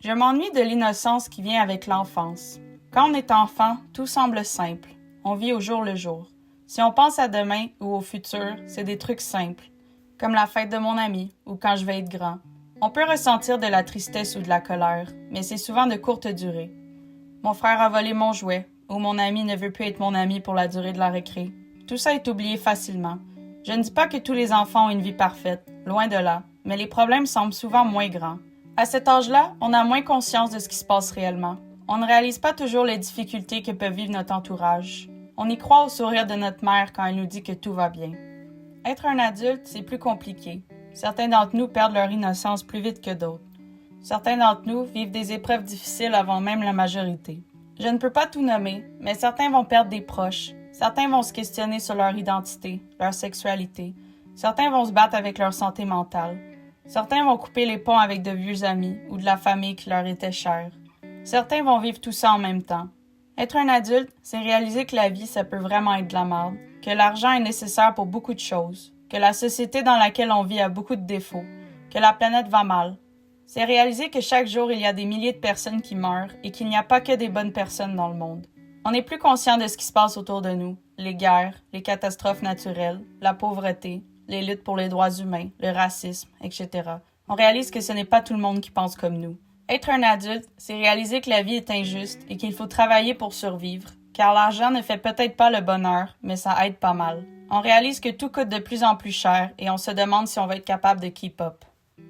Je m'ennuie de l'innocence qui vient avec l'enfance. Quand on est enfant, tout semble simple. On vit au jour le jour. Si on pense à demain ou au futur, c'est des trucs simples, comme la fête de mon ami ou quand je vais être grand. On peut ressentir de la tristesse ou de la colère, mais c'est souvent de courte durée. Mon frère a volé mon jouet, ou mon ami ne veut plus être mon ami pour la durée de la récré. Tout ça est oublié facilement. Je ne dis pas que tous les enfants ont une vie parfaite, loin de là, mais les problèmes semblent souvent moins grands. À cet âge-là, on a moins conscience de ce qui se passe réellement. On ne réalise pas toujours les difficultés que peut vivre notre entourage. On y croit au sourire de notre mère quand elle nous dit que tout va bien. Être un adulte, c'est plus compliqué. Certains d'entre nous perdent leur innocence plus vite que d'autres. Certains d'entre nous vivent des épreuves difficiles avant même la majorité. Je ne peux pas tout nommer, mais certains vont perdre des proches. Certains vont se questionner sur leur identité, leur sexualité. Certains vont se battre avec leur santé mentale. Certains vont couper les ponts avec de vieux amis ou de la famille qui leur était chère. Certains vont vivre tout ça en même temps. Être un adulte, c'est réaliser que la vie, ça peut vraiment être de la merde, que l'argent est nécessaire pour beaucoup de choses, que la société dans laquelle on vit a beaucoup de défauts, que la planète va mal. C'est réaliser que chaque jour, il y a des milliers de personnes qui meurent et qu'il n'y a pas que des bonnes personnes dans le monde. On est plus conscient de ce qui se passe autour de nous, les guerres, les catastrophes naturelles, la pauvreté, les luttes pour les droits humains, le racisme, etc. On réalise que ce n'est pas tout le monde qui pense comme nous. Être un adulte, c'est réaliser que la vie est injuste et qu'il faut travailler pour survivre, car l'argent ne fait peut-être pas le bonheur, mais ça aide pas mal. On réalise que tout coûte de plus en plus cher et on se demande si on va être capable de keep up.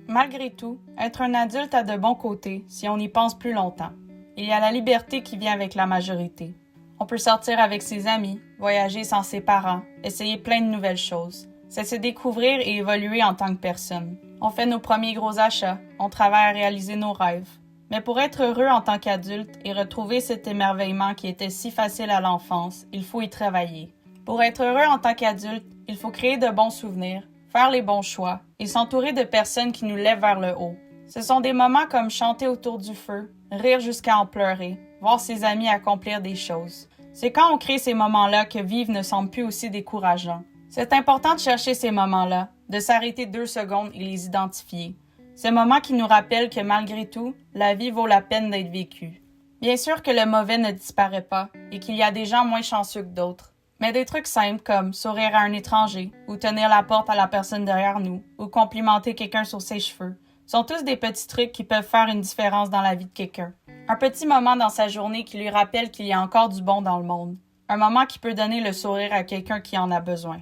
Malgré tout, être un adulte a de bons côtés si on y pense plus longtemps. Il y a la liberté qui vient avec la majorité. On peut sortir avec ses amis, voyager sans ses parents, essayer plein de nouvelles choses. C'est se découvrir et évoluer en tant que personne. On fait nos premiers gros achats, on travaille à réaliser nos rêves. Mais pour être heureux en tant qu'adulte et retrouver cet émerveillement qui était si facile à l'enfance, il faut y travailler. Pour être heureux en tant qu'adulte, il faut créer de bons souvenirs, faire les bons choix et s'entourer de personnes qui nous lèvent vers le haut. Ce sont des moments comme chanter autour du feu, rire jusqu'à en pleurer, voir ses amis accomplir des choses. C'est quand on crée ces moments-là que vivre ne semble plus aussi décourageant. C'est important de chercher ces moments-là, de s'arrêter 2 secondes et les identifier. Ces moments qui nous rappellent que malgré tout, la vie vaut la peine d'être vécue. Bien sûr que le mauvais ne disparaît pas et qu'il y a des gens moins chanceux que d'autres. Mais des trucs simples comme sourire à un étranger, ou tenir la porte à la personne derrière nous, ou complimenter quelqu'un sur ses cheveux, sont tous des petits trucs qui peuvent faire une différence dans la vie de quelqu'un. Un petit moment dans sa journée qui lui rappelle qu'il y a encore du bon dans le monde. Un moment qui peut donner le sourire à quelqu'un qui en a besoin.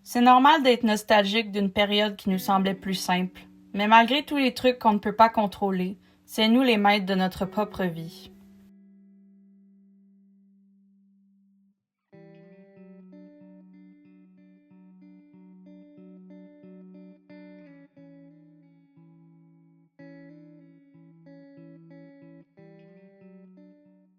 C'est normal d'être nostalgique d'une période qui nous semblait plus simple, mais malgré tous les trucs qu'on ne peut pas contrôler, c'est nous les maîtres de notre propre vie.